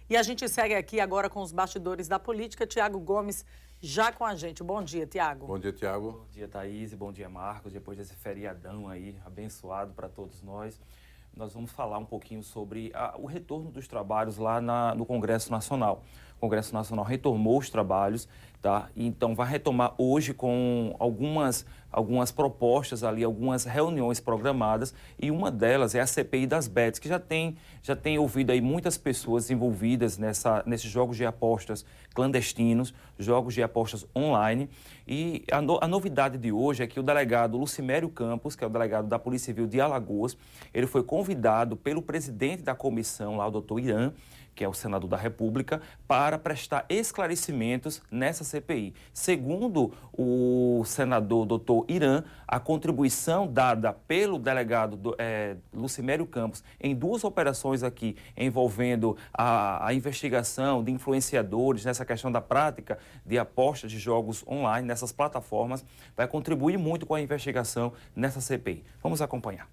E a gente segue aqui agora com os bastidores da política. Tiago Gomes já com a gente. Bom dia, Tiago. Bom dia, Tiago. Bom dia, Thaís. Bom dia, Marcos. Depois desse feriadão aí, abençoado para todos nós, nós vamos falar um pouquinho sobre o retorno dos trabalhos lá no Congresso Nacional. O Congresso Nacional retomou os trabalhos, tá? Então vai retomar hoje com algumas propostas ali, algumas reuniões programadas, e uma delas é a CPI das bets, que já tem ouvido aí muitas pessoas envolvidas nesses jogos de apostas clandestinos, jogos de apostas online. E a novidade de hoje é que o delegado Lucimério Campos, que é o delegado da Polícia Civil de Alagoas, ele foi convidado pelo presidente da comissão lá, o doutor Irã, que é o senador da República, para prestar esclarecimentos nessa CPI. Segundo o senador doutor Irã, a contribuição dada pelo delegado Lucimério Campos em duas operações aqui envolvendo a investigação de influenciadores nessa questão da prática de apostas de jogos online, nessas plataformas, vai contribuir muito com a investigação nessa CPI. Vamos acompanhar.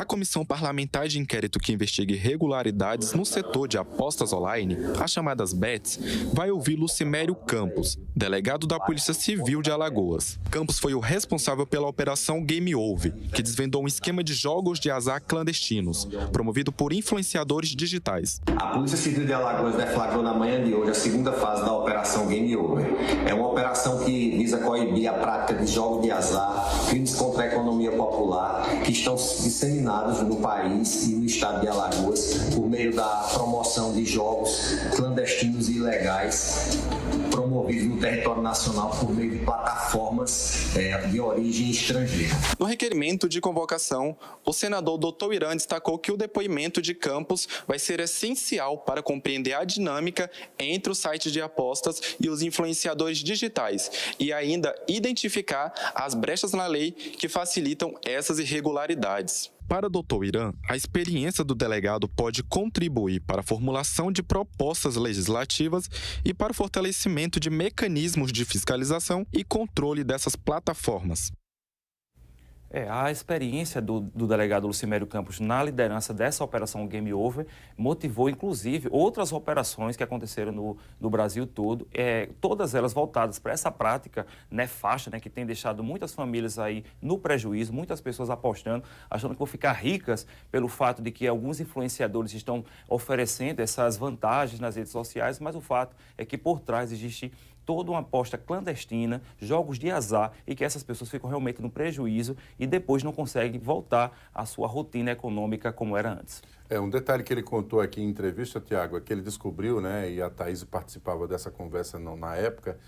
A Comissão Parlamentar de Inquérito que investiga irregularidades no setor de apostas online, as chamadas bets, vai ouvir Lucimério Campos, delegado da Polícia Civil de Alagoas. Campos foi o responsável pela operação Game Over, que desvendou um esquema de jogos de azar clandestinos, promovido por influenciadores digitais. A Polícia Civil de Alagoas deflagrou na manhã de hoje a segunda fase da operação Game Over. É uma operação que visa coibir a prática de jogos de azar, crimes contra a economia popular, que estão disseminados no país e no estado de Alagoas por meio da promoção de jogos clandestinos e ilegais promovidos no território nacional por meio de plataformas de origem estrangeira. No requerimento de convocação, o senador Dr. Irã destacou que o depoimento de Campos vai ser essencial para compreender a dinâmica entre os sites de apostas e os influenciadores digitais e ainda identificar as brechas na lei que facilitam essas irregularidades. Para o Dr. Irã, a experiência do delegado pode contribuir para a formulação de propostas legislativas e para o fortalecimento de mecanismos de fiscalização e controle dessas plataformas. A experiência do delegado Lucimério Campos na liderança dessa operação Game Over motivou, inclusive, outras operações que aconteceram no Brasil todo, todas elas voltadas para essa prática nefasta, que tem deixado muitas famílias aí no prejuízo, muitas pessoas apostando, achando que vão ficar ricas pelo fato de que alguns influenciadores estão oferecendo essas vantagens nas redes sociais, mas o fato é que por trás existe toda uma aposta clandestina, jogos de azar, e que essas pessoas ficam realmente no prejuízo e depois não conseguem voltar à sua rotina econômica como era antes. Um detalhe que ele contou aqui em entrevista, Tiago, é que ele descobriu, e a Thaís participava dessa conversa na época,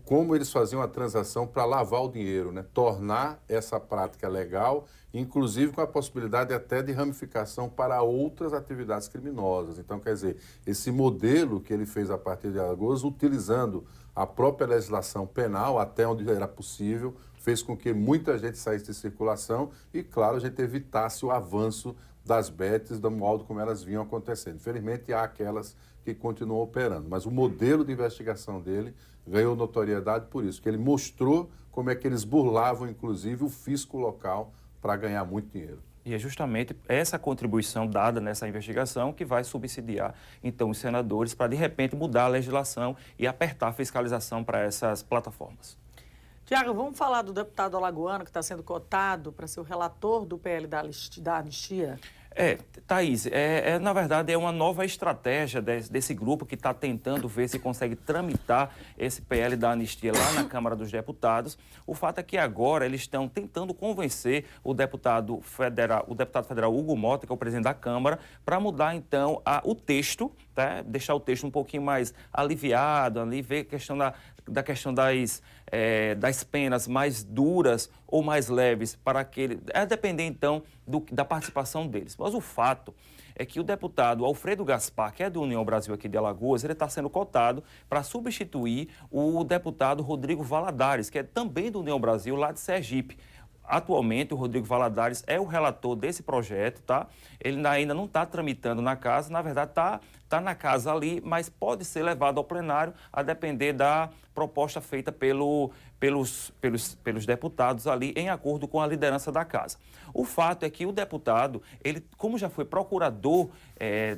como eles faziam a transação para lavar o dinheiro, tornar essa prática legal, inclusive com a possibilidade até de ramificação para outras atividades criminosas. Então, quer dizer, esse modelo que ele fez a partir de Alagoas, utilizando a própria legislação penal, até onde era possível, fez com que muita gente saísse de circulação e, claro, a gente evitasse o avanço das bets do modo como elas vinham acontecendo. Infelizmente, há aquelas que continuam operando, mas o modelo de investigação dele ganhou notoriedade por isso, que ele mostrou como é que eles burlavam, inclusive, o fisco local para ganhar muito dinheiro. E é justamente essa contribuição dada nessa investigação que vai subsidiar, então, os senadores para, de repente, mudar a legislação e apertar a fiscalização para essas plataformas. Tiago, vamos falar do deputado alagoano que está sendo cotado para ser o relator do PL da anistia? Thaís, na verdade é uma nova estratégia desse grupo que está tentando ver se consegue tramitar esse PL da anistia lá na Câmara dos Deputados. O fato é que agora eles estão tentando convencer o deputado federal Hugo Mota, que é o presidente da Câmara, para mudar então o texto, deixar o texto um pouquinho mais aliviado, ali ver a questão das penas mais duras ou mais leves para aquele... depender então da participação deles. Mas o fato é que o deputado Alfredo Gaspar, que é do União Brasil aqui de Alagoas, ele está sendo cotado para substituir o deputado Rodrigo Valadares, que é também do União Brasil lá de Sergipe. atualmente, o Rodrigo Valadares é o relator desse projeto, tá? Ele ainda não está tramitando na casa, na verdade está na casa ali, mas pode ser levado ao plenário a depender da proposta feita pelos deputados ali, em acordo com a liderança da casa. O fato é que o deputado, ele, como já foi procurador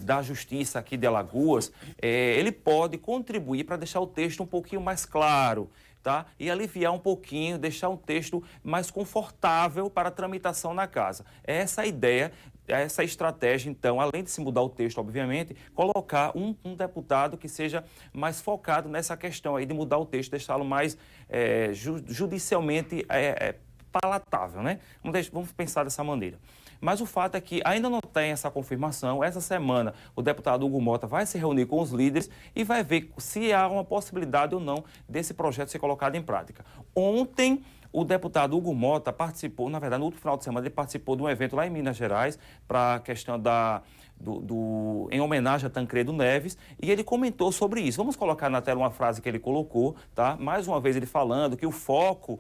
da Justiça aqui de Alagoas, ele pode contribuir para deixar o texto um pouquinho mais claro, tá? E aliviar um pouquinho, deixar um texto mais confortável para a tramitação na casa. É essa a ideia, essa estratégia, então, além de se mudar o texto, obviamente, colocar um deputado que seja mais focado nessa questão aí de mudar o texto, deixá-lo mais judicialmente palatável, né? Vamos pensar dessa maneira. Mas o fato é que ainda não tem essa confirmação. Essa semana, o deputado Hugo Mota vai se reunir com os líderes e vai ver se há uma possibilidade ou não desse projeto ser colocado em prática. Ontem, o deputado Hugo Mota participou, na verdade, no último final de semana, ele participou de um evento lá em Minas Gerais para a questão em homenagem a Tancredo Neves, e ele comentou sobre isso. Vamos colocar na tela uma frase que ele colocou, tá? Mais uma vez ele falando que o foco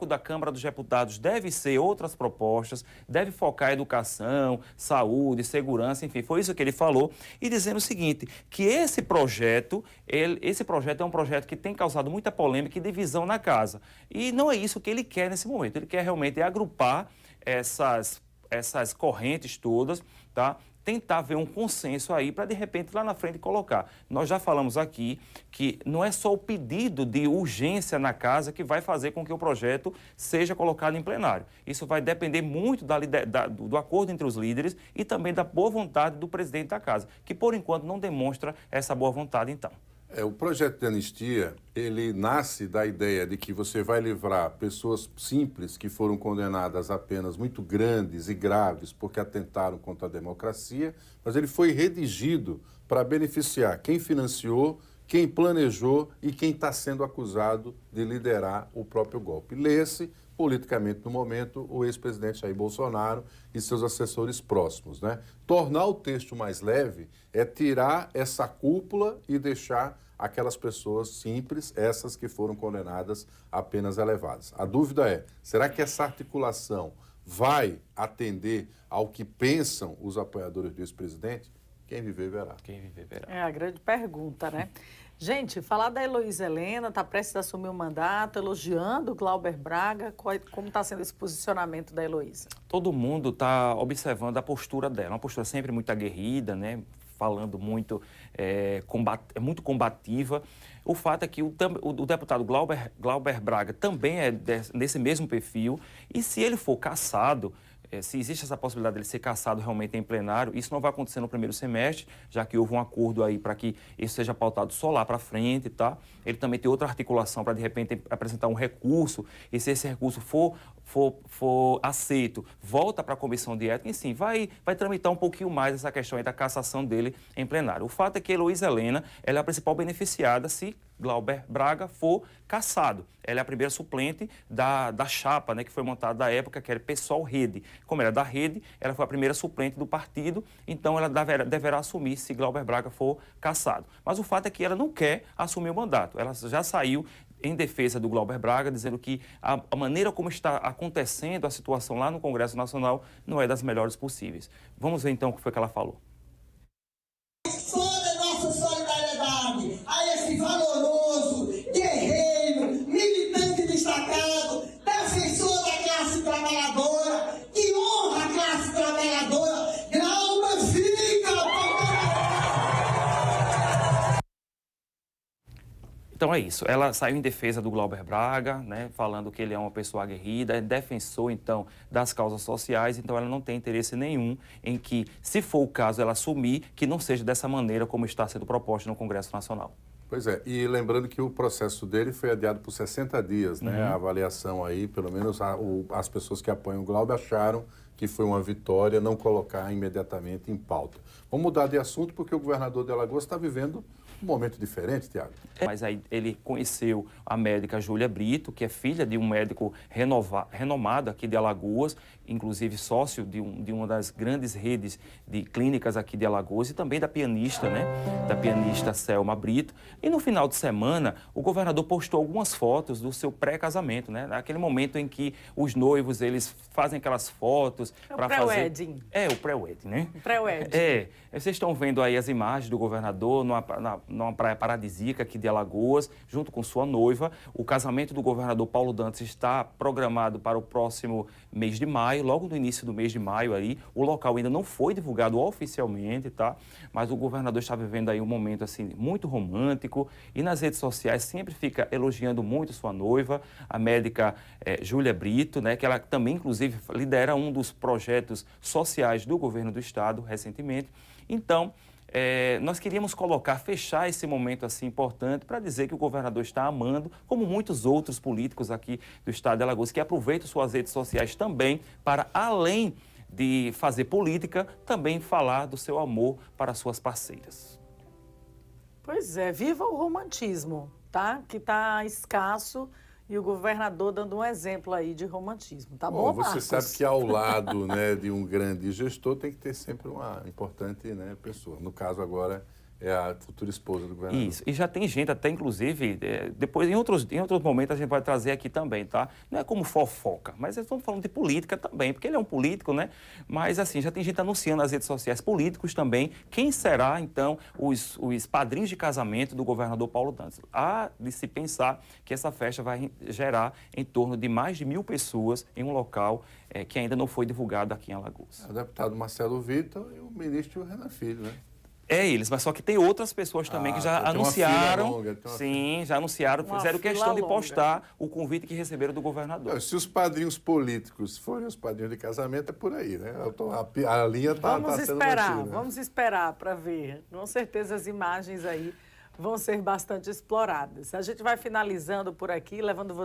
da Câmara dos Deputados deve ser outras propostas, deve focar educação, saúde, segurança, enfim, foi isso que ele falou, e dizendo o seguinte, que esse projeto é um projeto que tem causado muita polêmica e divisão na casa. E não é isso que ele quer nesse momento, ele quer realmente agrupar essas correntes todas, tá? Tentar ver um consenso aí para, de repente, lá na frente colocar. Nós já falamos aqui que não é só o pedido de urgência na casa que vai fazer com que o projeto seja colocado em plenário. Isso vai depender muito do acordo entre os líderes e também da boa vontade do presidente da casa, que, por enquanto, não demonstra essa boa vontade, então. O projeto de anistia, ele nasce da ideia de que você vai livrar pessoas simples que foram condenadas a penas muito grandes e graves porque atentaram contra a democracia, mas ele foi redigido para beneficiar quem financiou, quem planejou e quem está sendo acusado de liderar o próprio golpe. Lê-se, politicamente no momento, o ex-presidente Jair Bolsonaro e seus assessores próximos, né? Tornar o texto mais leve é tirar essa cúpula e deixar aquelas pessoas simples, essas que foram condenadas a penas elevadas. A dúvida é, será que essa articulação vai atender ao que pensam os apoiadores do ex-presidente? Quem viver, verá. Quem viver, verá. É a grande pergunta, né? Gente, falar da Heloísa Helena, está prestes a assumir o mandato, elogiando o Glauber Braga. Como está sendo esse posicionamento da Heloísa? Todo mundo está observando a postura dela, uma postura sempre muito aguerrida, né? Falando muito, muito combativa. O fato é que o deputado Glauber Braga também é nesse mesmo perfil, e se ele for cassado, se existe essa possibilidade dele ser cassado realmente em plenário, isso não vai acontecer no primeiro semestre, já que houve um acordo aí para que isso seja pautado só lá para frente, tá? Ele também tem outra articulação para, de repente, apresentar um recurso, e se esse recurso for aceito, volta para a comissão de ética, e sim, vai tramitar um pouquinho mais essa questão aí da cassação dele em plenário. O fato é que a Heloísa Helena, ela é a principal beneficiada se Glauber Braga for cassado. Ela é a primeira suplente da chapa, né, que foi montada da época, que era PSOL Rede. Como era da Rede, ela foi a primeira suplente do partido, então ela deverá assumir se Glauber Braga for cassado. Mas o fato é que ela não quer assumir o mandato. Ela já saiu em defesa do Glauber Braga, dizendo que a maneira como está acontecendo a situação lá no Congresso Nacional não é das melhores possíveis. Vamos ver então o que foi que ela falou. Toda nossa solidariedade a esse valoroso, guerreiro, militante destacado, defensor da classe trabalhadora, que honra a classe trabalhadora, Glauber fica! Então é isso, ela saiu em defesa do Glauber Braga, né, falando que ele é uma pessoa aguerrida, é defensor, então, das causas sociais, então ela não tem interesse nenhum em que, se for o caso, ela assumir, que não seja dessa maneira como está sendo proposto no Congresso Nacional. Pois é, e lembrando que o processo dele foi adiado por 60 dias, né? A avaliação aí, pelo menos as pessoas que apoiam o Glauber acharam que foi uma vitória não colocar imediatamente em pauta. Vamos mudar de assunto porque o governador de Alagoas está vivendo Um momento diferente, Tiago. Mas aí ele conheceu a médica Júlia Brito, que é filha de um médico renomado aqui de Alagoas, inclusive sócio de uma das grandes redes de clínicas aqui de Alagoas, e também da pianista, né? Da pianista Selma Brito. E no final de semana, o governador postou algumas fotos do seu pré-casamento, né? Naquele momento em que os noivos, eles fazem aquelas fotos para fazer... pré-wedding. É, o pré-wedding, né? Pré-wedding. Vocês estão vendo aí as imagens do governador numa praia paradisíaca aqui de Alagoas, junto com sua noiva. O casamento do governador Paulo Dantas está programado para o próximo mês de maio, logo no início do mês de maio aí. O local ainda não foi divulgado oficialmente, tá? Mas o governador está vivendo aí um momento assim muito romântico e nas redes sociais sempre fica elogiando muito sua noiva, a médica Júlia Brito, né? Que ela também, inclusive, lidera um dos projetos sociais do governo do estado recentemente. Então, nós queríamos fechar esse momento assim importante para dizer que o governador está amando, como muitos outros políticos aqui do estado de Alagoas, que aproveitam suas redes sociais também para, além de fazer política, também falar do seu amor para suas parceiras. Pois é, viva o romantismo, tá? Que está escasso. E o governador dando um exemplo aí de romantismo. Tá bom, você Marcos? sabe que ao lado, né, de um grande gestor tem que ter sempre uma importante, né, pessoa. No caso agora é a futura esposa do governador. Isso, e já tem gente até, inclusive, depois em outros momentos a gente vai trazer aqui também, tá? Não é como fofoca, mas estamos falando de política também, porque ele é um político, né? Mas assim, já tem gente anunciando nas redes sociais, políticos também, quem será, então, os padrinhos de casamento do governador Paulo Dantas. Há de se pensar que essa festa vai gerar em torno de mais de 1.000 pessoas em um local que ainda não foi divulgado aqui em Alagoas. O deputado Marcelo Vitor e o ministro Renan Filho, né? É eles, mas só que tem outras pessoas também que já tem uma anunciaram. fila longa, Sim, já anunciaram, Uma fizeram fila questão de longa. postar o convite que receberam do governador. Se os padrinhos políticos forem os padrinhos de casamento, é por aí, né? A linha está Vamos sendo esperar, mantida. vamos esperar para ver. Com certeza as imagens aí vão ser bastante exploradas. A gente vai finalizando por aqui, levando você